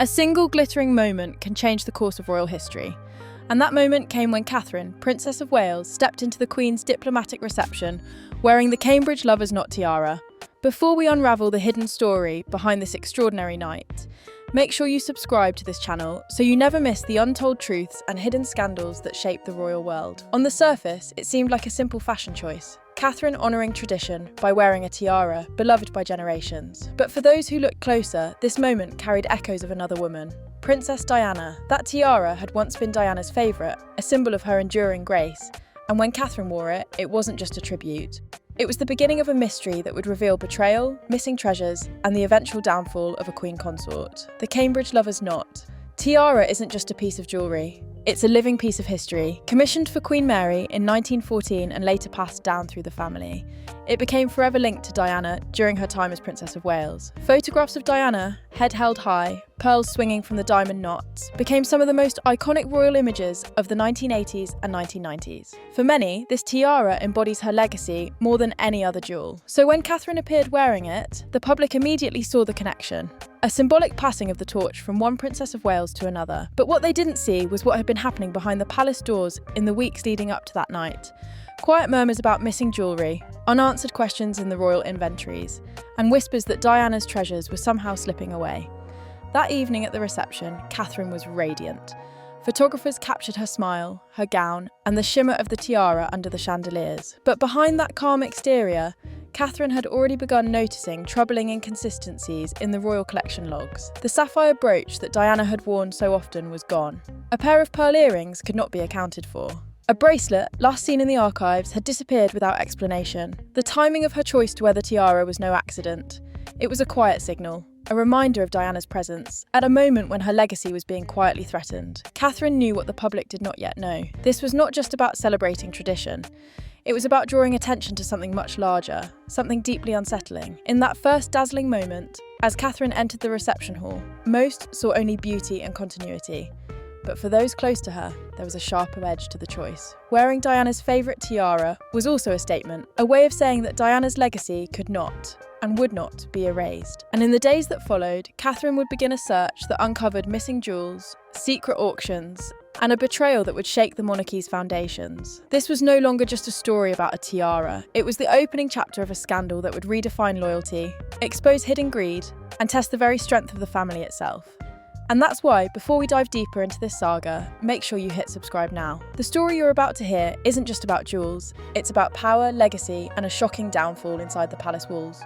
A single glittering moment can change the course of royal history. And that moment came when Catherine, Princess of Wales, stepped into the Queen's diplomatic reception wearing the Cambridge Lover's Knot tiara. Before we unravel the hidden story behind this extraordinary night, make sure you subscribe to this channel so you never miss the untold truths and hidden scandals that shape the royal world. On the surface, it seemed like a simple fashion choice. Catherine honouring tradition by wearing a tiara beloved by generations. But for those who looked closer, this moment carried echoes of another woman. Princess Diana. That tiara had once been Diana's favourite, a symbol of her enduring grace. And when Catherine wore it, it wasn't just a tribute. It was the beginning of a mystery that would reveal betrayal, missing treasures, and the eventual downfall of a queen consort. The Cambridge Lover's Knot. Tiara isn't just a piece of jewellery. It's a living piece of history, commissioned for Queen Mary in 1914 and later passed down through the family. It became forever linked to Diana during her time as Princess of Wales. Photographs of Diana, head held high, pearls swinging from the diamond knots, became some of the most iconic royal images of the 1980s and 1990s. For many, this tiara embodies her legacy more than any other jewel. So when Catherine appeared wearing it, the public immediately saw the connection. A symbolic passing of the torch from one Princess of Wales to another. But what they didn't see was what had been happening behind the palace doors in the weeks leading up to that night. Quiet murmurs about missing jewellery, unanswered questions in the royal inventories, and whispers that Diana's treasures were somehow slipping away. That evening at the reception, Catherine was radiant. Photographers captured her smile, her gown, and the shimmer of the tiara under the chandeliers. But behind that calm exterior, Catherine had already begun noticing troubling inconsistencies in the royal collection logs. The sapphire brooch that Diana had worn so often was gone. A pair of pearl earrings could not be accounted for. A bracelet, last seen in the archives, had disappeared without explanation. The timing of her choice to wear the tiara was no accident. It was a quiet signal, a reminder of Diana's presence, at a moment when her legacy was being quietly threatened. Catherine knew what the public did not yet know. This was not just about celebrating tradition. It was about drawing attention to something much larger, something deeply unsettling. In that first dazzling moment, as Catherine entered the reception hall, most saw only beauty and continuity. But for those close to her, there was a sharper edge to the choice. Wearing Diana's favourite tiara was also a statement, a way of saying that Diana's legacy could not and would not be erased. And in the days that followed, Catherine would begin a search that uncovered missing jewels, secret auctions, and a betrayal that would shake the monarchy's foundations. This was no longer just a story about a tiara. It was the opening chapter of a scandal that would redefine loyalty, expose hidden greed, and test the very strength of the family itself. And that's why, before we dive deeper into this saga, make sure you hit subscribe now. The story you're about to hear isn't just about jewels, it's about power, legacy, and a shocking downfall inside the palace walls.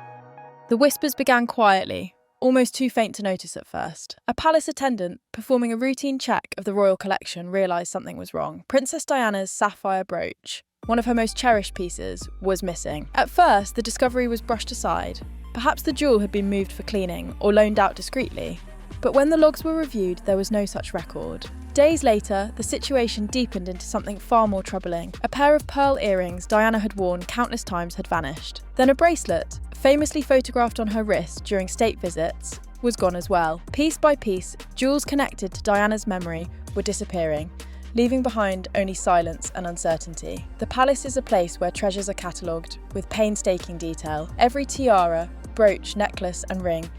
The whispers began quietly, almost too faint to notice at first. A palace attendant, performing a routine check of the royal collection, realised something was wrong. Princess Diana's sapphire brooch, one of her most cherished pieces, was missing. At first, the discovery was brushed aside. Perhaps the jewel had been moved for cleaning or loaned out discreetly. But when the logs were reviewed, there was no such record. Days later, the situation deepened into something far more troubling. A pair of pearl earrings Diana had worn countless times had vanished. Then a bracelet, famously photographed on her wrist during state visits, was gone as well. Piece by piece, jewels connected to Diana's memory were disappearing, leaving behind only silence and uncertainty. The palace is a place where treasures are catalogued with painstaking detail. Every tiara, brooch, necklace, and ring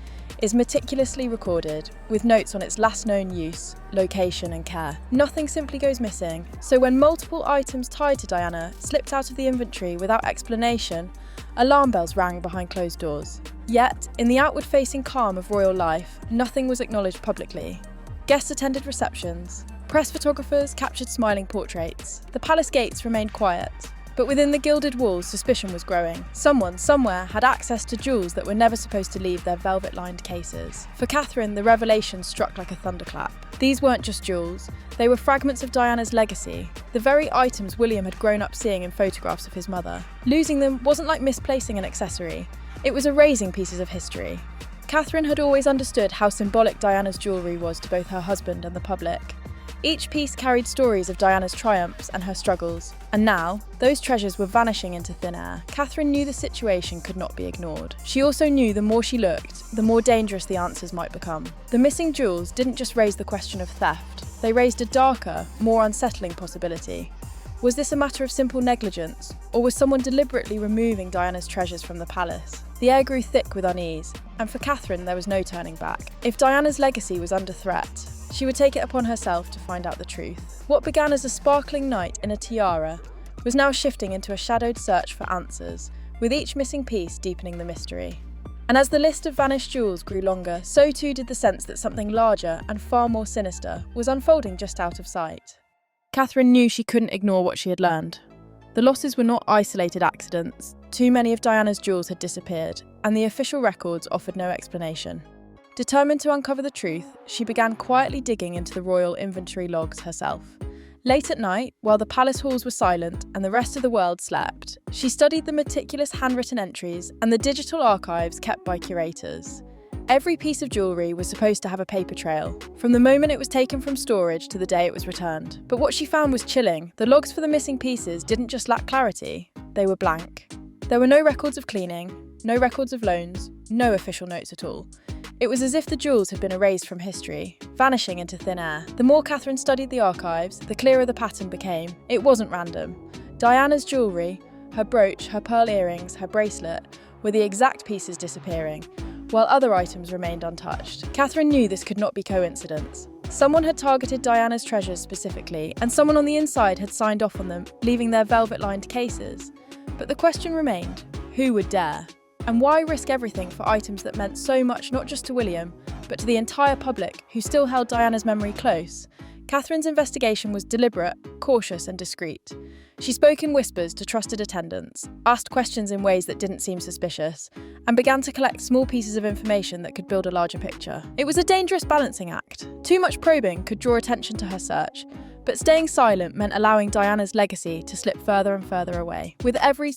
is meticulously recorded, with notes on its last known use, location, and care. Nothing simply goes missing, so when multiple items tied to Diana slipped out of the inventory without explanation, alarm bells rang behind closed doors. Yet, in the outward-facing calm of royal life, nothing was acknowledged publicly. Guests attended receptions. Press photographers captured smiling portraits. The palace gates remained quiet. But within the gilded walls, suspicion was growing. Someone, somewhere, had access to jewels that were never supposed to leave their velvet-lined cases. For Catherine, the revelation struck like a thunderclap. These weren't just jewels. They were fragments of Diana's legacy, the very items William had grown up seeing in photographs of his mother. Losing them wasn't like misplacing an accessory. It was erasing pieces of history. Catherine had always understood how symbolic Diana's jewellery was to both her husband and the public. Each piece carried stories of Diana's triumphs and her struggles, and now, those treasures were vanishing into thin air. Catherine knew the situation could not be ignored. She also knew the more she looked, the more dangerous the answers might become. The missing jewels didn't just raise the question of theft, they raised a darker, more unsettling possibility. Was this a matter of simple negligence, or was someone deliberately removing Diana's treasures from the palace? The air grew thick with unease, and for Catherine there was no turning back. If Diana's legacy was under threat, she would take it upon herself to find out the truth. What began as a sparkling knight in a tiara was now shifting into a shadowed search for answers, with each missing piece deepening the mystery. And as the list of vanished jewels grew longer, so too did the sense that something larger and far more sinister was unfolding just out of sight. Catherine knew she couldn't ignore what she had learned. The losses were not isolated accidents. Too many of Diana's jewels had disappeared, and the official records offered no explanation. Determined to uncover the truth, she began quietly digging into the royal inventory logs herself. Late at night, while the palace halls were silent and the rest of the world slept, she studied the meticulous handwritten entries and the digital archives kept by curators. Every piece of jewellery was supposed to have a paper trail, from the moment it was taken from storage to the day it was returned. But what she found was chilling. The logs for the missing pieces didn't just lack clarity, they were blank. There were no records of cleaning, no records of loans, no official notes at all. It was as if the jewels had been erased from history, vanishing into thin air. The more Catherine studied the archives, the clearer the pattern became. It wasn't random. Diana's jewellery, her brooch, her pearl earrings, her bracelet, were the exact pieces disappearing, while other items remained untouched. Catherine knew this could not be coincidence. Someone had targeted Diana's treasures specifically, and someone on the inside had signed off on them, leaving their velvet-lined cases. But the question remained, who would dare? And why risk everything for items that meant so much not just to William, but to the entire public, who still held Diana's memory close? Catherine's investigation was deliberate, cautious and discreet. She spoke in whispers to trusted attendants, asked questions in ways that didn't seem suspicious, and began to collect small pieces of information that could build a larger picture. It was a dangerous balancing act. Too much probing could draw attention to her search, but staying silent meant allowing Diana's legacy to slip further and further away. With every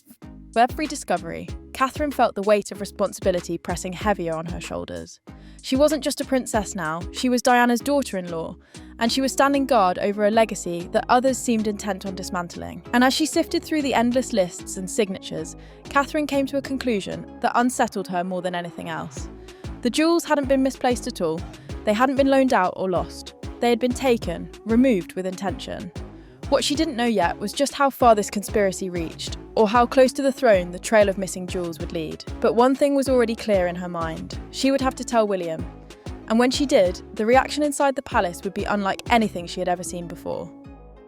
discovery, Catherine felt the weight of responsibility pressing heavier on her shoulders. She wasn't just a princess now, she was Diana's daughter-in-law, and she was standing guard over a legacy that others seemed intent on dismantling. And as she sifted through the endless lists and signatures, Catherine came to a conclusion that unsettled her more than anything else. The jewels hadn't been misplaced at all. They hadn't been loaned out or lost. They had been taken, removed with intention. What she didn't know yet was just how far this conspiracy reached, or how close to the throne the trail of missing jewels would lead. But one thing was already clear in her mind. She would have to tell William. And when she did, the reaction inside the palace would be unlike anything she had ever seen before.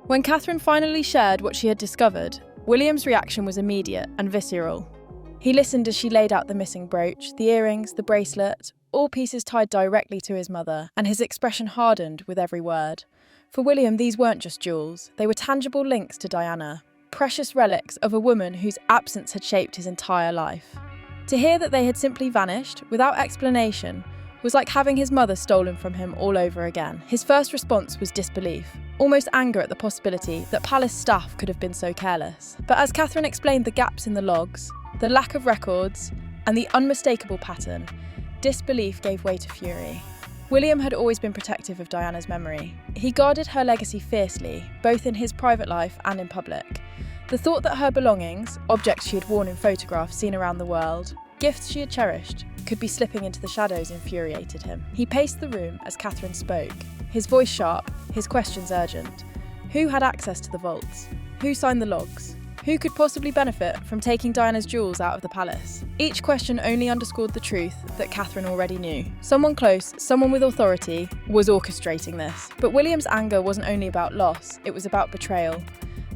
When Catherine finally shared what she had discovered, William's reaction was immediate and visceral. He listened as she laid out the missing brooch, the earrings, the bracelet, all pieces tied directly to his mother, and his expression hardened with every word. For William, these weren't just jewels, they were tangible links to Diana, precious relics of a woman whose absence had shaped his entire life. To hear that they had simply vanished, without explanation, was like having his mother stolen from him all over again. His first response was disbelief, almost anger at the possibility that palace staff could have been so careless. But as Catherine explained the gaps in the logs, the lack of records, and the unmistakable pattern, disbelief gave way to fury. William had always been protective of Diana's memory. He guarded her legacy fiercely, both in his private life and in public. The thought that her belongings, objects she had worn in photographs seen around the world, gifts she had cherished, could be slipping into the shadows infuriated him. He paced the room as Catherine spoke, his voice sharp, his questions urgent. Who had access to the vaults? Who signed the logs? Who could possibly benefit from taking Diana's jewels out of the palace? Each question only underscored the truth that Catherine already knew. Someone close, someone with authority, was orchestrating this. But William's anger wasn't only about loss, it was about betrayal.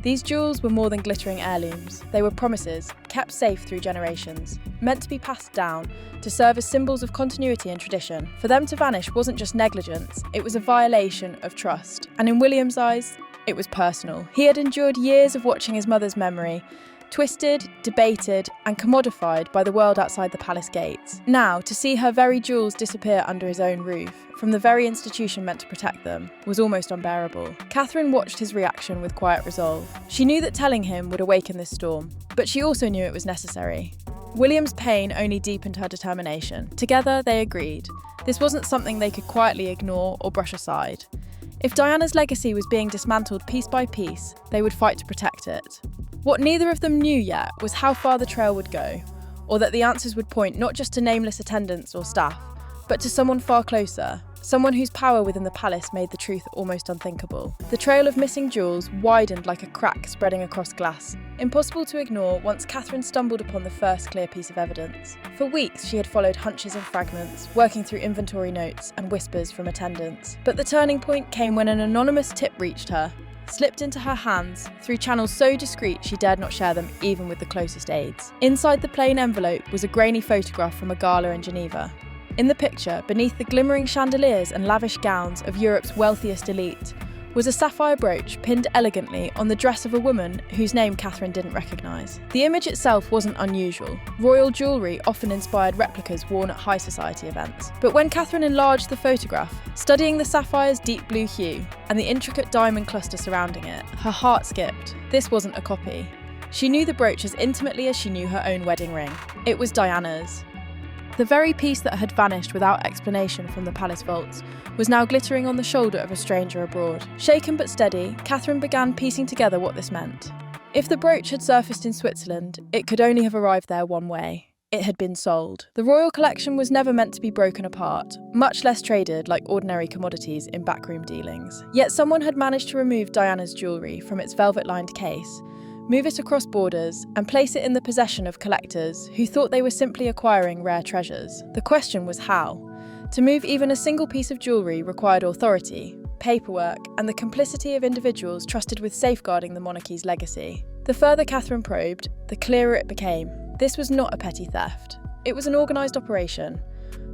These jewels were more than glittering heirlooms. They were promises, kept safe through generations, meant to be passed down, to serve as symbols of continuity and tradition. For them to vanish wasn't just negligence, it was a violation of trust. And in William's eyes, it was personal. He had endured years of watching his mother's memory, twisted, debated, and commodified by the world outside the palace gates. Now, to see her very jewels disappear under his own roof, from the very institution meant to protect them, was almost unbearable. Catherine watched his reaction with quiet resolve. She knew that telling him would awaken this storm, but she also knew it was necessary. William's pain only deepened her determination. Together, they agreed. This wasn't something they could quietly ignore or brush aside. If Diana's legacy was being dismantled piece by piece, they would fight to protect it. What neither of them knew yet was how far the trail would go, or that the answers would point not just to nameless attendants or staff, but to someone far closer, someone whose power within the palace made the truth almost unthinkable. The trail of missing jewels widened like a crack spreading across glass, impossible to ignore once Catherine stumbled upon the first clear piece of evidence. For weeks she had followed hunches and fragments, working through inventory notes and whispers from attendants. But the turning point came when an anonymous tip reached her, slipped into her hands through channels so discreet she dared not share them even with the closest aides. Inside the plain envelope was a grainy photograph from a gala in Geneva. In the picture, beneath the glimmering chandeliers and lavish gowns of Europe's wealthiest elite, was a sapphire brooch pinned elegantly on the dress of a woman whose name Catherine didn't recognise. The image itself wasn't unusual. Royal jewellery often inspired replicas worn at high society events. But when Catherine enlarged the photograph, studying the sapphire's deep blue hue and the intricate diamond cluster surrounding it, her heart skipped. This wasn't a copy. She knew the brooch as intimately as she knew her own wedding ring. It was Diana's. The very piece that had vanished without explanation from the palace vaults was now glittering on the shoulder of a stranger abroad. Shaken but steady, Catherine began piecing together what this meant. If the brooch had surfaced in Switzerland, it could only have arrived there one way. It had been sold. The royal collection was never meant to be broken apart, much less traded like ordinary commodities in backroom dealings. Yet someone had managed to remove Diana's jewellery from its velvet-lined case, move it across borders, and place it in the possession of collectors who thought they were simply acquiring rare treasures. The question was how. To move even a single piece of jewellery required authority, paperwork, and the complicity of individuals trusted with safeguarding the monarchy's legacy. The further Catherine probed, the clearer it became. This was not a petty theft. It was an organised operation.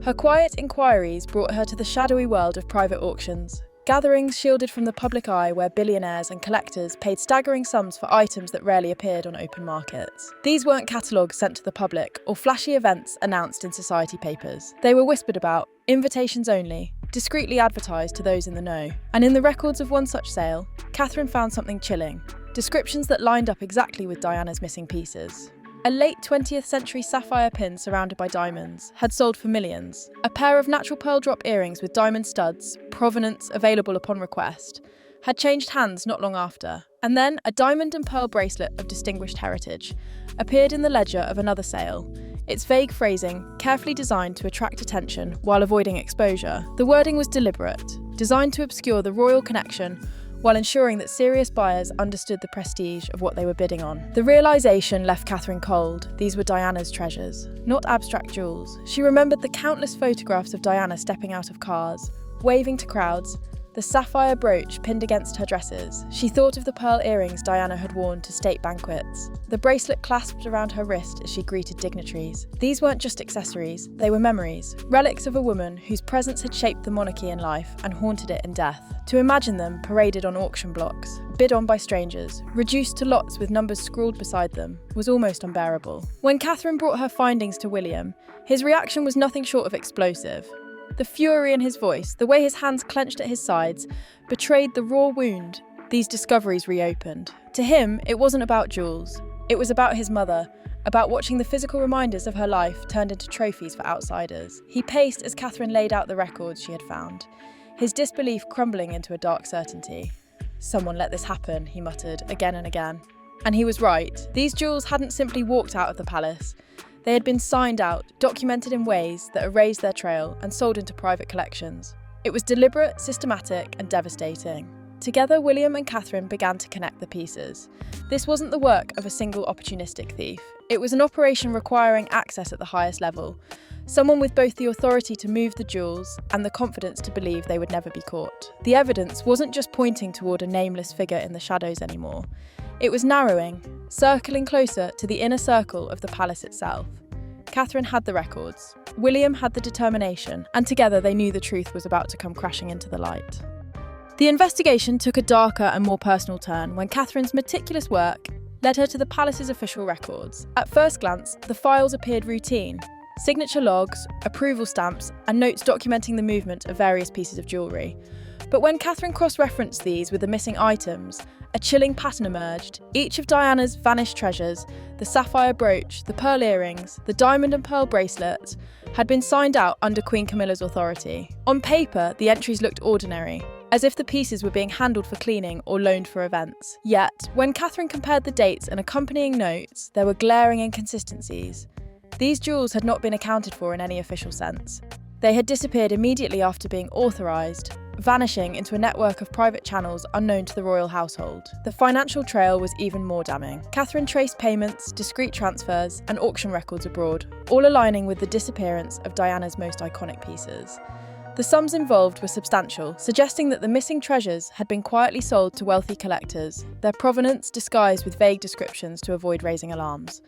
Her quiet inquiries brought her to the shadowy world of private auctions, gatherings shielded from the public eye where billionaires and collectors paid staggering sums for items that rarely appeared on open markets. These weren't catalogues sent to the public or flashy events announced in society papers. They were whispered about, invitations only, discreetly advertised to those in the know. And in the records of one such sale, Catherine found something chilling, descriptions that lined up exactly with Diana's missing pieces. A late 20th century sapphire pin surrounded by diamonds had sold for millions. A pair of natural pearl drop earrings with diamond studs, provenance available upon request, had changed hands not long after. And then a diamond and pearl bracelet of distinguished heritage appeared in the ledger of another sale, its vague phrasing carefully designed to attract attention while avoiding exposure. The wording was deliberate, designed to obscure the royal connection while ensuring that serious buyers understood the prestige of what they were bidding on. The realisation left Catherine cold. These were Diana's treasures, not abstract jewels. She remembered the countless photographs of Diana stepping out of cars, waving to crowds, the sapphire brooch pinned against her dresses. She thought of the pearl earrings Diana had worn to state banquets, the bracelet clasped around her wrist as she greeted dignitaries. These weren't just accessories, they were memories, relics of a woman whose presence had shaped the monarchy in life and haunted it in death. To imagine them paraded on auction blocks, bid on by strangers, reduced to lots with numbers scrawled beside them, was almost unbearable. When Catherine brought her findings to William, his reaction was nothing short of explosive. The fury in his voice, the way his hands clenched at his sides, betrayed the raw wound these discoveries reopened. To him, it wasn't about jewels. It was about his mother, about watching the physical reminders of her life turned into trophies for outsiders. He paced as Catherine laid out the records she had found, his disbelief crumbling into a dark certainty. "Someone let this happen," he muttered again and again. And he was right. These jewels hadn't simply walked out of the palace. They had been signed out, documented in ways that erased their trail and sold into private collections. It was deliberate, systematic, and devastating. Together, William and Catherine began to connect the pieces. This wasn't the work of a single opportunistic thief. It was an operation requiring access at the highest level, someone with both the authority to move the jewels and the confidence to believe they would never be caught. The evidence wasn't just pointing toward a nameless figure in the shadows anymore. It was narrowing, circling closer to the inner circle of the palace itself. Catherine had the records, William had the determination, and together they knew the truth was about to come crashing into the light. The investigation took a darker and more personal turn when Catherine's meticulous work led her to the palace's official records. At first glance, the files appeared routine. Signature logs, approval stamps, and notes documenting the movement of various pieces of jewellery. But when Catherine cross-referenced these with the missing items, a chilling pattern emerged. Each of Diana's vanished treasures, the sapphire brooch, the pearl earrings, the diamond and pearl bracelet, had been signed out under Queen Camilla's authority. On paper, the entries looked ordinary, as if the pieces were being handled for cleaning or loaned for events. Yet, when Catherine compared the dates and accompanying notes, there were glaring inconsistencies. These jewels had not been accounted for in any official sense. They had disappeared immediately after being authorised, vanishing into a network of private channels unknown to the royal household. The financial trail was even more damning. Catherine traced payments, discreet transfers, and auction records abroad, all aligning with the disappearance of Diana's most iconic pieces. The sums involved were substantial, suggesting that the missing treasures had been quietly sold to wealthy collectors, their provenance disguised with vague descriptions to avoid raising alarms.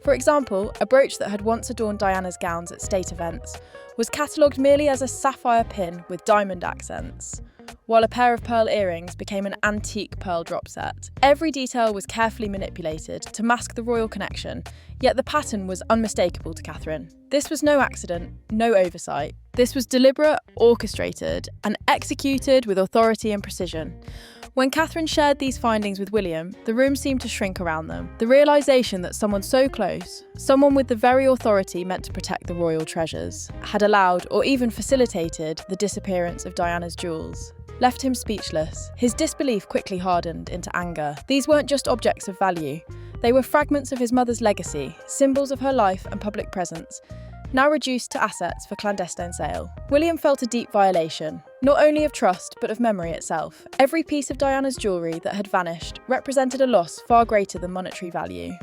For example, a brooch that had once adorned Diana's gowns at state events was catalogued merely as a sapphire pin with diamond accents, while a pair of pearl earrings became an antique pearl drop set. Every detail was carefully manipulated to mask the royal connection, yet the pattern was unmistakable to Catherine. This was no accident, no oversight. This was deliberate, orchestrated, and executed with authority and precision. When Catherine shared these findings with William, the room seemed to shrink around them. The realisation that someone so close, someone with the very authority meant to protect the royal treasures, had allowed or even facilitated the disappearance of Diana's jewels, left him speechless. His disbelief quickly hardened into anger. These weren't just objects of value. They were fragments of his mother's legacy, symbols of her life and public presence, now reduced to assets for clandestine sale. William felt a deep violation, not only of trust, but of memory itself. Every piece of Diana's jewellery that had vanished represented a loss far greater than monetary value.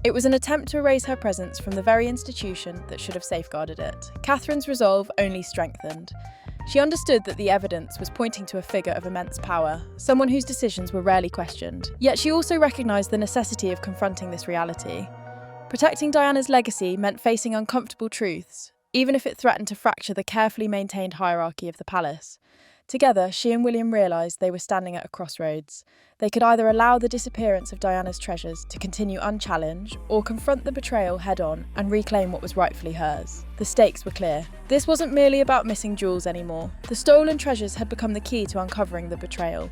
It was an attempt to erase her presence from the very institution that should have safeguarded it. Catherine's resolve only strengthened. She understood that the evidence was pointing to a figure of immense power, someone whose decisions were rarely questioned. Yet she also recognised the necessity of confronting this reality. Protecting Diana's legacy meant facing uncomfortable truths, even if it threatened to fracture the carefully maintained hierarchy of the palace. Together, she and William realised they were standing at a crossroads. They could either allow the disappearance of Diana's treasures to continue unchallenged, or confront the betrayal head-on and reclaim what was rightfully hers. The stakes were clear. This wasn't merely about missing jewels anymore. The stolen treasures had become the key to uncovering the betrayal,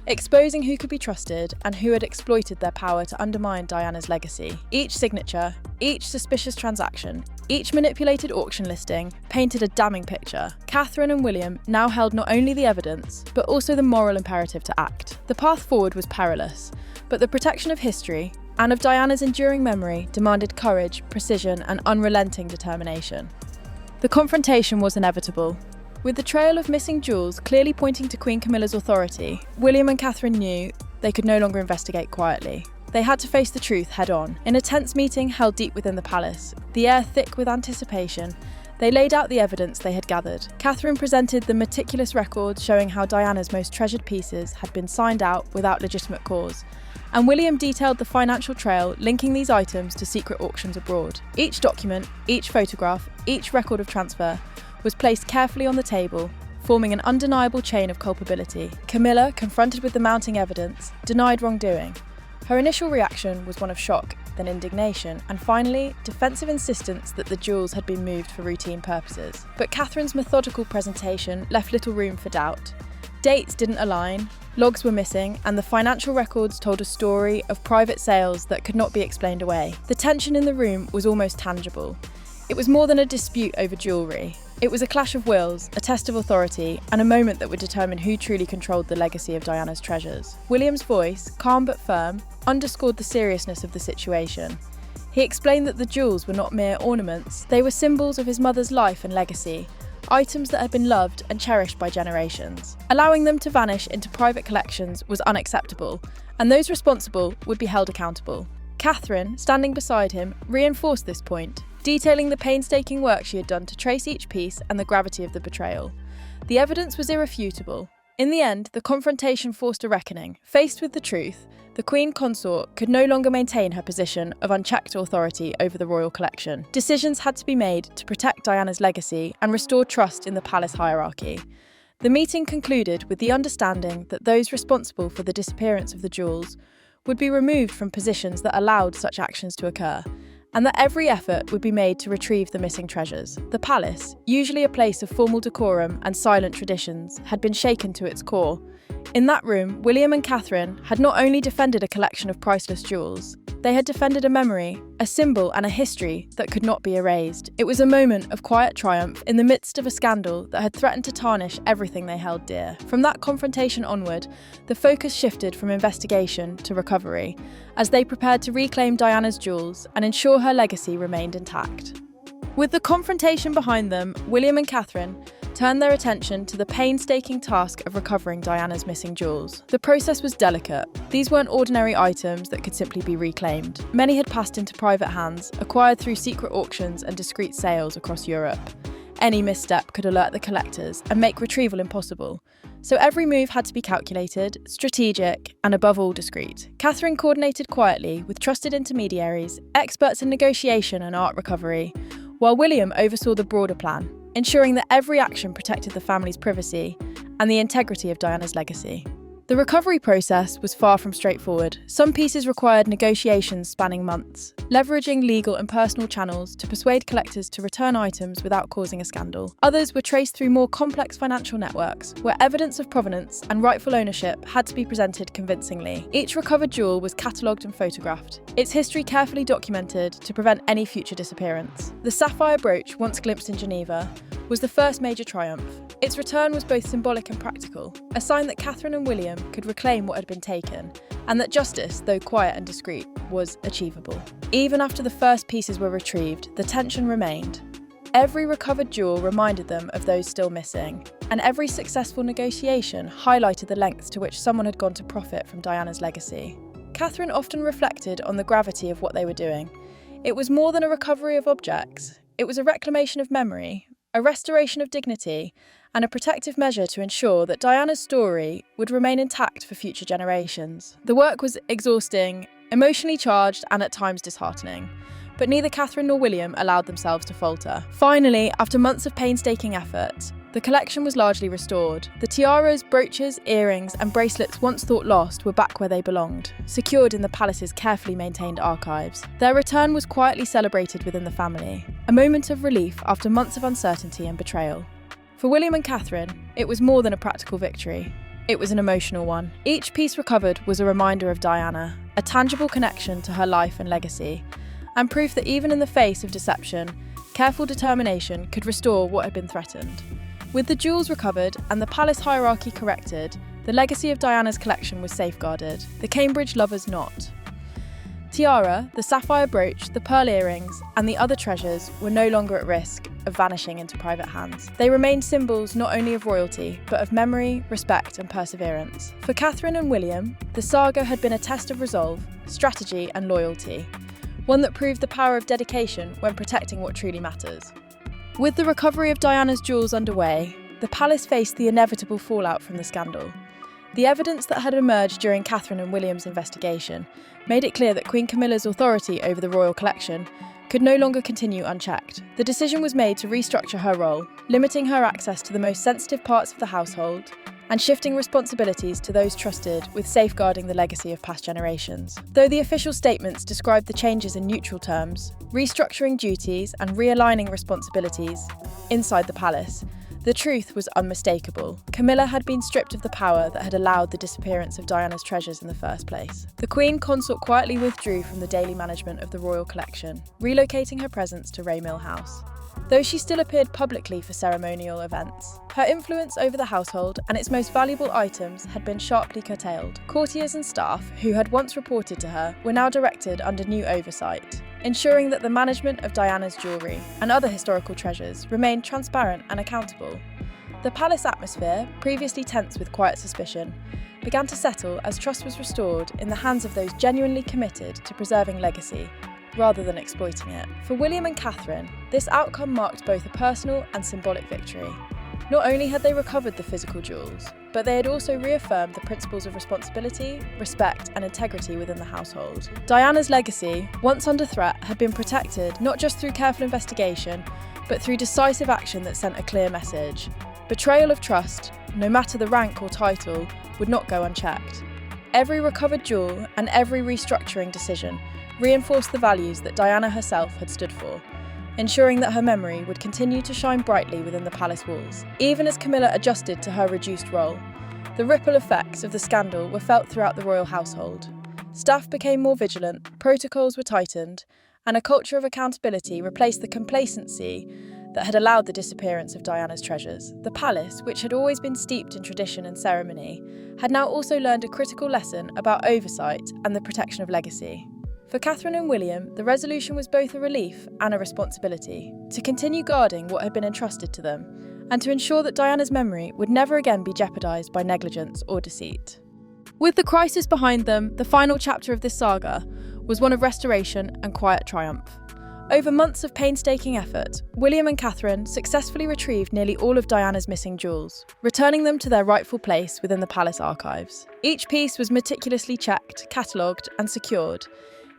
exposing who could be trusted and who had exploited their power to undermine Diana's legacy. Each signature, each suspicious transaction, each manipulated auction listing painted a damning picture. Catherine and William now held not only the evidence, but also the moral imperative to act. The path forward was perilous, but the protection of history and of Diana's enduring memory demanded courage, precision, and unrelenting determination. The confrontation was inevitable. With the trail of missing jewels clearly pointing to Queen Camilla's authority, William and Catherine knew they could no longer investigate quietly. They had to face the truth head-on. In a tense meeting held deep within the palace, the air thick with anticipation, they laid out the evidence they had gathered. Catherine presented the meticulous records showing how Diana's most treasured pieces had been signed out without legitimate cause, and William detailed the financial trail linking these items to secret auctions abroad. Each document, each photograph, each record of transfer was placed carefully on the table, forming an undeniable chain of culpability. Camilla, confronted with the mounting evidence, denied wrongdoing. Her initial reaction was one of shock, then indignation, and finally, defensive insistence that the jewels had been moved for routine purposes. But Catherine's methodical presentation left little room for doubt. Dates didn't align, logs were missing, and the financial records told a story of private sales that could not be explained away. The tension in the room was almost tangible. It was more than a dispute over jewellery. It was a clash of wills, a test of authority, and a moment that would determine who truly controlled the legacy of Diana's treasures. William's voice, calm but firm, underscored the seriousness of the situation. He explained that the jewels were not mere ornaments, they were symbols of his mother's life and legacy, items that had been loved and cherished by generations. Allowing them to vanish into private collections was unacceptable, and those responsible would be held accountable. Catherine, standing beside him, reinforced this point, detailing the painstaking work she had done to trace each piece and the gravity of the betrayal. The evidence was irrefutable. In the end, the confrontation forced a reckoning. Faced with the truth, the Queen consort could no longer maintain her position of unchecked authority over the royal collection. Decisions had to be made to protect Diana's legacy and restore trust in the palace hierarchy. The meeting concluded with the understanding that those responsible for the disappearance of the jewels would be removed from positions that allowed such actions to occur, and that every effort would be made to retrieve the missing treasures. The palace, usually a place of formal decorum and silent traditions, had been shaken to its core. In that room, William and Catherine had not only defended a collection of priceless jewels, they had defended a memory, a symbol and a history that could not be erased. It was a moment of quiet triumph in the midst of a scandal that had threatened to tarnish everything they held dear. From that confrontation onward, the focus shifted from investigation to recovery, as they prepared to reclaim Diana's jewels and ensure her legacy remained intact. With the confrontation behind them, William and Catherine turned their attention to the painstaking task of recovering Diana's missing jewels. The process was delicate. These weren't ordinary items that could simply be reclaimed. Many had passed into private hands, acquired through secret auctions and discreet sales across Europe. Any misstep could alert the collectors and make retrieval impossible. So every move had to be calculated, strategic, and above all discreet. Catherine coordinated quietly with trusted intermediaries, experts in negotiation and art recovery, while William oversaw the broader plan, ensuring that every action protected the family's privacy and the integrity of Diana's legacy. The recovery process was far from straightforward. Some pieces required negotiations spanning months, leveraging legal and personal channels to persuade collectors to return items without causing a scandal. Others were traced through more complex financial networks, where evidence of provenance and rightful ownership had to be presented convincingly. Each recovered jewel was catalogued and photographed, its history carefully documented to prevent any future disappearance. The sapphire brooch, once glimpsed in Geneva, was the first major triumph. Its return was both symbolic and practical, a sign that Catherine and William could reclaim what had been taken, and that justice, though quiet and discreet, was achievable. Even after the first pieces were retrieved, the tension remained. Every recovered jewel reminded them of those still missing, and every successful negotiation highlighted the lengths to which someone had gone to profit from Diana's legacy. Catherine often reflected on the gravity of what they were doing. It was more than a recovery of objects. It was a reclamation of memory, a restoration of dignity, and a protective measure to ensure that Diana's story would remain intact for future generations. The work was exhausting, emotionally charged, and at times disheartening, but neither Catherine nor William allowed themselves to falter. Finally, after months of painstaking effort, the collection was largely restored. The tiaras, brooches, earrings, and bracelets once thought lost were back where they belonged, secured in the palace's carefully maintained archives. Their return was quietly celebrated within the family, a moment of relief after months of uncertainty and betrayal. For William and Catherine, it was more than a practical victory. It was an emotional one. Each piece recovered was a reminder of Diana, a tangible connection to her life and legacy, and proof that even in the face of deception, careful determination could restore what had been threatened. With the jewels recovered and the palace hierarchy corrected, the legacy of Diana's collection was safeguarded, the Cambridge lovers not. Tiara, the sapphire brooch, the pearl earrings, and the other treasures were no longer at risk of vanishing into private hands. They remained symbols not only of royalty, but of memory, respect, and perseverance. For Catherine and William, the saga had been a test of resolve, strategy, and loyalty, one that proved the power of dedication when protecting what truly matters. With the recovery of Diana's jewels underway, the palace faced the inevitable fallout from the scandal. The evidence that had emerged during Catherine and William's investigation made it clear that Queen Camilla's authority over the royal collection could no longer continue unchecked. The decision was made to restructure her role, limiting her access to the most sensitive parts of the household and shifting responsibilities to those trusted with safeguarding the legacy of past generations. Though the official statements described the changes in neutral terms, restructuring duties and realigning responsibilities inside the palace, the truth was unmistakable. Camilla had been stripped of the power that had allowed the disappearance of Diana's treasures in the first place. The Queen consort quietly withdrew from the daily management of the royal collection, relocating her presence to Mill House. Though she still appeared publicly for ceremonial events, her influence over the household and its most valuable items had been sharply curtailed. Courtiers and staff, who had once reported to her, were now directed under new oversight, ensuring that the management of Diana's jewellery and other historical treasures remained transparent and accountable. The palace atmosphere, previously tense with quiet suspicion, began to settle as trust was restored in the hands of those genuinely committed to preserving legacy rather than exploiting it. For William and Catherine, this outcome marked both a personal and symbolic victory. Not only had they recovered the physical jewels, but they had also reaffirmed the principles of responsibility, respect, and integrity within the household. Diana's legacy, once under threat, had been protected not just through careful investigation, but through decisive action that sent a clear message. Betrayal of trust, no matter the rank or title, would not go unchecked. Every recovered jewel and every restructuring decision reinforced the values that Diana herself had stood for, ensuring that her memory would continue to shine brightly within the palace walls. Even as Camilla adjusted to her reduced role, the ripple effects of the scandal were felt throughout the royal household. Staff became more vigilant, protocols were tightened, and a culture of accountability replaced the complacency that had allowed the disappearance of Diana's treasures. The palace, which had always been steeped in tradition and ceremony, had now also learned a critical lesson about oversight and the protection of legacy. For Catherine and William, the resolution was both a relief and a responsibility to continue guarding what had been entrusted to them and to ensure that Diana's memory would never again be jeopardised by negligence or deceit. With the crisis behind them, the final chapter of this saga was one of restoration and quiet triumph. Over months of painstaking effort, William and Catherine successfully retrieved nearly all of Diana's missing jewels, returning them to their rightful place within the palace archives. Each piece was meticulously checked, catalogued, and secured,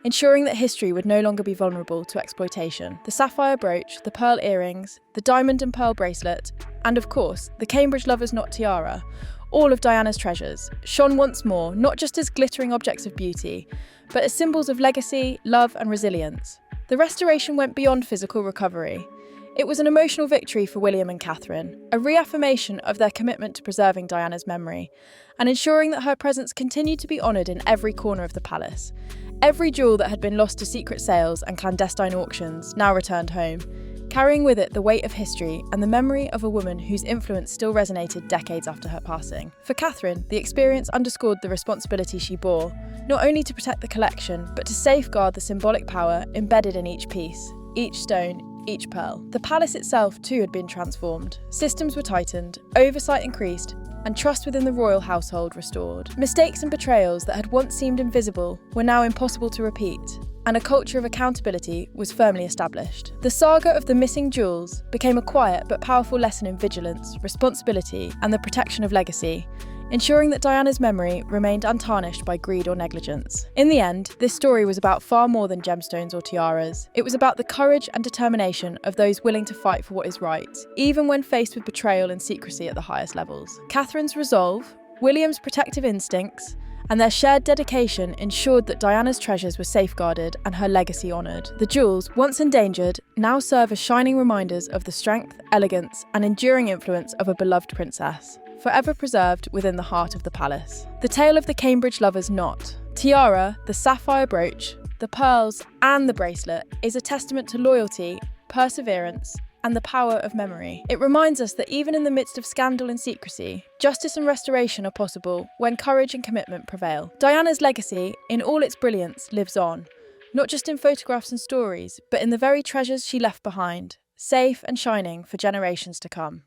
ensuring that history would no longer be vulnerable to exploitation. The sapphire brooch, the pearl earrings, the diamond and pearl bracelet, and of course, the Cambridge Lover's Knot tiara, all of Diana's treasures, shone once more not just as glittering objects of beauty, but as symbols of legacy, love, and resilience. The restoration went beyond physical recovery. It was an emotional victory for William and Catherine, a reaffirmation of their commitment to preserving Diana's memory and ensuring that her presence continued to be honoured in every corner of the palace. Every jewel that had been lost to secret sales and clandestine auctions now returned home, carrying with it the weight of history and the memory of a woman whose influence still resonated decades after her passing. For Catherine, the experience underscored the responsibility she bore, not only to protect the collection, but to safeguard the symbolic power embedded in each piece, each stone, each pearl. The palace itself too had been transformed. Systems were tightened, oversight increased, and trust within the royal household restored. Mistakes and betrayals that had once seemed invisible were now impossible to repeat, and a culture of accountability was firmly established. The saga of the missing jewels became a quiet but powerful lesson in vigilance, responsibility, and the protection of legacy, ensuring that Diana's memory remained untarnished by greed or negligence. In the end, this story was about far more than gemstones or tiaras. It was about the courage and determination of those willing to fight for what is right, even when faced with betrayal and secrecy at the highest levels. Catherine's resolve, William's protective instincts, and their shared dedication ensured that Diana's treasures were safeguarded and her legacy honoured. The jewels, once endangered, now serve as shining reminders of the strength, elegance, and enduring influence of a beloved princess, forever preserved within the heart of the palace. The tale of the Cambridge Lover's Knot, tiara, the sapphire brooch, the pearls, and the bracelet is a testament to loyalty, perseverance, and the power of memory. It reminds us that even in the midst of scandal and secrecy, justice and restoration are possible when courage and commitment prevail. Diana's legacy, in all its brilliance, lives on, not just in photographs and stories, but in the very treasures she left behind, safe and shining for generations to come.